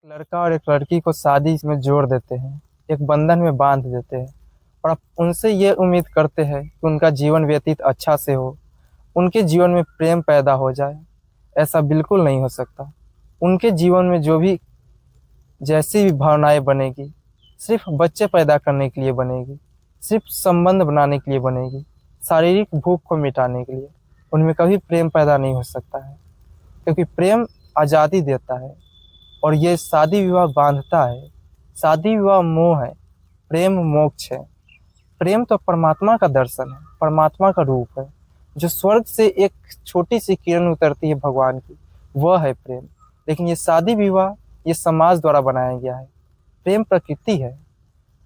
लड़का और एक लड़की को शादी में जोड़ देते हैं, एक बंधन में बांध देते हैं और आप उनसे ये उम्मीद करते हैं कि उनका जीवन व्यतीत अच्छा से हो, उनके जीवन में प्रेम पैदा हो जाए। ऐसा बिल्कुल नहीं हो सकता। उनके जीवन में जो भी जैसी भी भावनाएं बनेगी, सिर्फ बच्चे पैदा करने के लिए बनेगी, सिर्फ संबंध बनाने के लिए बनेगी, शारीरिक भूख को मिटाने के लिए। उनमें कभी प्रेम पैदा नहीं हो सकता है, क्योंकि प्रेम आज़ादी देता है और ये शादी विवाह बांधता है। शादी विवाह मोह है, प्रेम मोक्ष है। प्रेम तो परमात्मा का दर्शन है, परमात्मा का रूप है। जो स्वर्ग से एक छोटी सी किरण उतरती है भगवान की, वह है प्रेम। लेकिन ये शादी विवाह ये समाज द्वारा बनाया गया है। प्रेम प्रकृति है।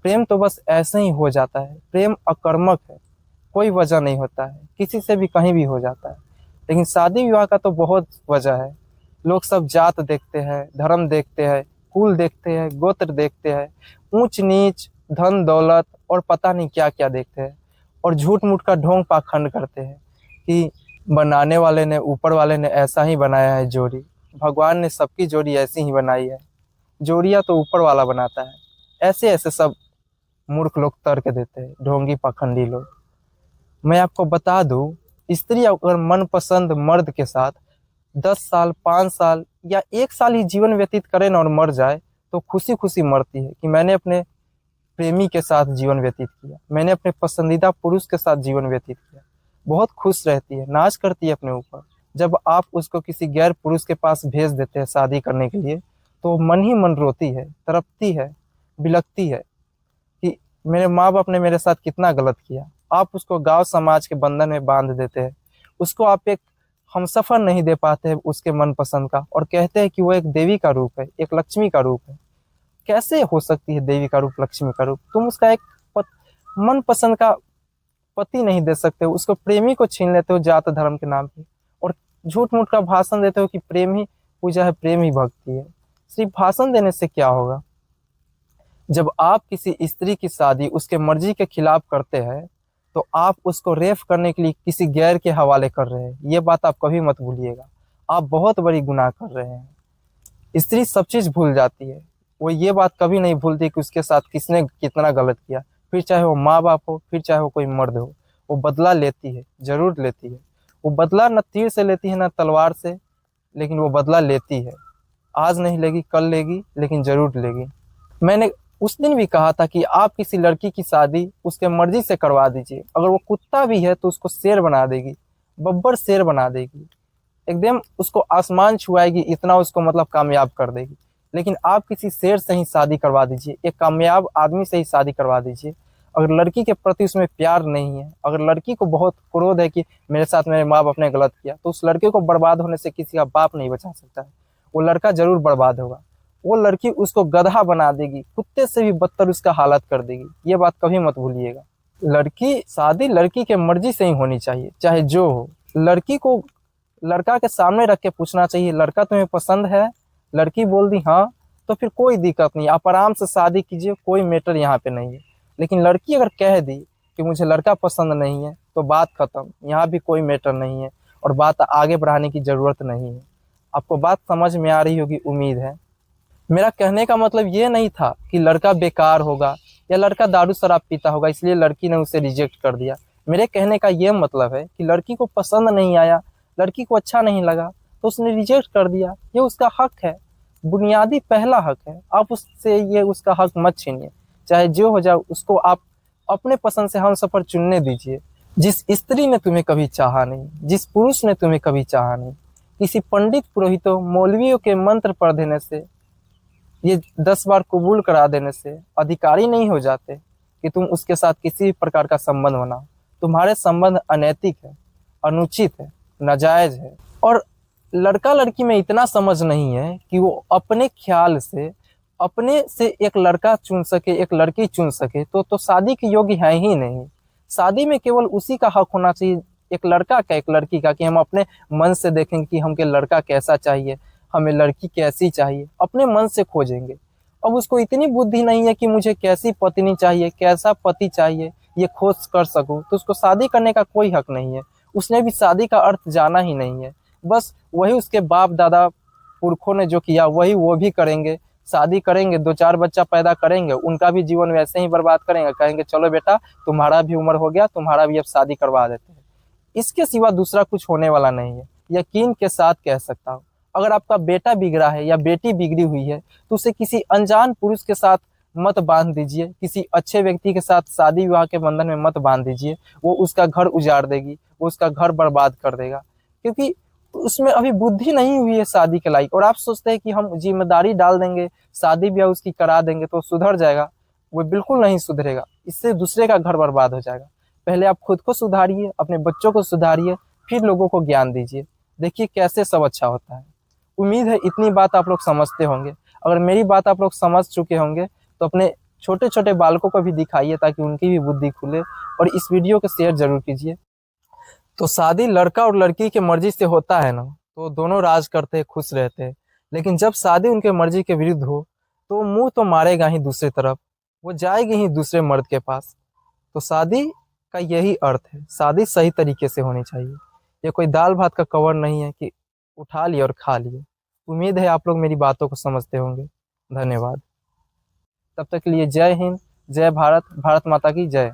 प्रेम तो बस ऐसे ही हो जाता है। प्रेम अकर्मक है, कोई वजह नहीं होता है, किसी से भी कहीं भी हो जाता है। लेकिन शादी विवाह का तो बहुत वजह है। लोग सब जात देखते हैं, धर्म देखते हैं, कुल देखते हैं, गोत्र देखते हैं, ऊंच नीच, धन दौलत और पता नहीं क्या क्या देखते हैं, और झूठ मूठ का ढोंग पाखंड करते हैं कि बनाने वाले ने, ऊपर वाले ने ऐसा ही बनाया है जोड़ी। भगवान ने सबकी जोड़ी ऐसी ही बनाई है। जोड़ियाँ तो ऊपर वाला बनाता है। ऐसे ऐसे सब मूर्ख लोग तर्क देते हैं, ढोंगी पाखंडी लोग। मैं आपको बता दूं, स्त्री अगर मनपसंद मर्द के साथ 10 साल, 5 साल या 1 साल ही जीवन व्यतीत करे ना और मर जाए, तो खुशी खुशी मरती है कि मैंने अपने प्रेमी के साथ जीवन व्यतीत किया, मैंने अपने पसंदीदा पुरुष के साथ जीवन व्यतीत किया। बहुत खुश रहती है, नाच करती है अपने ऊपर। जब आप उसको किसी गैर पुरुष के पास भेज देते हैं शादी करने के लिए, तो मन ही मन रोती है, तड़पती है, बिलखती है कि मेरे माँ बाप ने मेरे साथ कितना गलत किया। आप उसको गांव समाज के बंधन में बांध देते हैं। उसको आप एक हमसफर नहीं दे पाते हैं उसके मनपसंद का, और कहते हैं कि वो एक देवी का रूप है, एक लक्ष्मी का रूप है। कैसे हो सकती है देवी का रूप, लक्ष्मी का रूप? तुम उसका एक मनपसंद का पति नहीं दे सकते हो, उसको प्रेमी को छीन लेते हो जात धर्म के नाम पे, और झूठ मूठ का भाषण देते हो कि प्रेम ही पूजा है, प्रेम ही भक्ति है। सिर्फ भाषण देने से क्या होगा? जब आप किसी स्त्री की शादी उसके मर्जी के खिलाफ करते हैं, तो आप उसको रेफ करने के लिए किसी गैर के हवाले कर रहे हैं। ये बात आप कभी मत भूलिएगा। आप बहुत बड़ी गुनाह कर रहे हैं। स्त्री सब चीज भूल जाती है, वो ये बात कभी नहीं भूलती कि उसके साथ किसने कितना गलत किया। फिर चाहे वो माँ बाप हो, फिर चाहे वो कोई मर्द हो, वो बदला लेती है, जरूर लेती है। वो बदला न तीर से लेती है, न तलवार से, लेकिन वो बदला लेती है। आज नहीं लेगी, कल लेगी, लेकिन जरूर लेगी। मैंने उस दिन भी कहा था कि आप किसी लड़की की शादी उसके मर्जी से करवा दीजिए। अगर वो कुत्ता भी है तो उसको शेर बना देगी, बब्बर शेर बना देगी, एकदम उसको आसमान छुआएगी, इतना उसको मतलब कामयाब कर देगी। लेकिन आप किसी शेर से ही शादी करवा दीजिए, एक कामयाब आदमी से ही शादी करवा दीजिए। अगर लड़की के प्रति उसमें प्यार नहीं है, अगर लड़की को बहुत क्रोध है कि मेरे साथ मेरे माँ बाप ने गलत किया, तो उस लड़के को बर्बाद होने से किसी का बाप नहीं बचा सकता है। वो लड़का जरूर बर्बाद होगा। वो लड़की उसको गधा बना देगी, कुत्ते से भी बदतर उसका हालत कर देगी। ये बात कभी मत भूलिएगा। लड़की शादी लड़की के मर्जी से ही होनी चाहिए, चाहे जो हो। लड़की को लड़का के सामने रख के पूछना चाहिए, लड़का तुम्हें पसंद है? लड़की बोल दी हाँ, तो फिर कोई दिक्कत नहीं, आप आराम से शादी कीजिए, कोई मैटर यहाँ पे नहीं है। लेकिन लड़की अगर कह दी कि मुझे लड़का पसंद नहीं है, तो बात खत्म, यहाँ भी कोई मैटर नहीं है और बात आगे बढ़ाने की जरूरत नहीं है। आपको बात समझ में आ रही होगी, उम्मीद है। मेरा कहने का मतलब ये नहीं था कि लड़का बेकार होगा या लड़का दारू शराब पीता होगा इसलिए लड़की ने उसे रिजेक्ट कर दिया। मेरे कहने का ये मतलब है कि लड़की को पसंद नहीं आया, लड़की को अच्छा नहीं लगा, तो उसने रिजेक्ट कर दिया। ये उसका हक है, बुनियादी पहला हक है। आप उससे ये उसका हक मत छीनिए। चाहे जो हो जाए, उसको आप अपने पसंद से हमसफर चुनने दीजिए। जिस स्त्री ने तुम्हें कभी चाहा नहीं, जिस पुरुष ने तुम्हें कभी चाहा नहीं, किसी पंडित पुरोहितों मौलवियों के मंत्र पढ़ देने से, ये 10 बार कबूल करा देने से अधिकारी नहीं हो जाते कि तुम उसके साथ किसी भी प्रकार का संबंध बनाओ। तुम्हारे संबंध अनैतिक है, अनुचित है, नाजायज है। और लड़का लड़की में इतना समझ नहीं है कि वो अपने ख्याल से अपने से एक लड़का चुन सके, एक लड़की चुन सके, तो शादी के योग्य है ही नहीं। शादी में केवल उसी का हक होना चाहिए, एक लड़का का, एक लड़की का, कि हम अपने मन से देखेंगे कि हमके लड़का कैसा चाहिए, हमें लड़की कैसी चाहिए, अपने मन से खोजेंगे। अब उसको इतनी बुद्धि नहीं है कि मुझे कैसी पत्नी चाहिए, कैसा पति चाहिए, ये खोज कर सकूं, तो उसको शादी करने का कोई हक नहीं है। उसने भी शादी का अर्थ जाना ही नहीं है। बस वही उसके बाप दादा पुरखों ने जो किया वही वो भी करेंगे। शादी करेंगे, 2-4 बच्चा पैदा करेंगे, उनका भी जीवन वैसे ही बर्बाद करेंगे, कहेंगे चलो बेटा तुम्हारा भी उम्र हो गया, तुम्हारा भी अब शादी करवा देते हैं। इसके सिवा दूसरा कुछ होने वाला नहीं है, यकीन के साथ कह सकता हूँ। अगर आपका बेटा बिगड़ा है या बेटी बिगड़ी हुई है तो उसे किसी अनजान पुरुष के साथ मत बांध दीजिए, किसी अच्छे व्यक्ति के साथ शादी विवाह के बंधन में मत बांध दीजिए। वो उसका घर उजाड़ देगी, वो उसका घर बर्बाद कर देगा, क्योंकि उसमें अभी बुद्धि नहीं हुई है शादी के लायक। और आप सोचते हैं कि हम जिम्मेदारी डाल देंगे, शादी ब्याह उसकी करा देंगे तो सुधर जाएगा। वो बिल्कुल नहीं सुधरेगा, इससे दूसरे का घर बर्बाद हो जाएगा। पहले आप खुद को सुधारिए, अपने बच्चों को सुधारिए, फिर लोगों को ज्ञान दीजिए। देखिए कैसे सब अच्छा होता है। उम्मीद है इतनी बात आप लोग समझते होंगे। अगर मेरी बात आप लोग समझ चुके होंगे तो अपने छोटे छोटे बालकों को भी दिखाइए ताकि उनकी भी बुद्धि खुले, और इस वीडियो को शेयर जरूर कीजिए। तो शादी लड़का और लड़की की मर्जी से होता है ना, तो दोनों राज करते हैं, खुश रहते हैं। लेकिन जब शादी उनके मर्जी के विरुद्ध हो तो मुंह तो मारेगा ही दूसरी तरफ, वो जाएगी ही दूसरे मर्द के पास। तो शादी का यही अर्थ है, शादी सही तरीके से होनी चाहिए। ये कोई दाल भात का कवर नहीं है कि उठा लिए और खा लिए। उम्मीद है आप लोग मेरी बातों को समझते होंगे। धन्यवाद। तब तक के लिए जय हिंद, जय भारत, भारत माता की जय।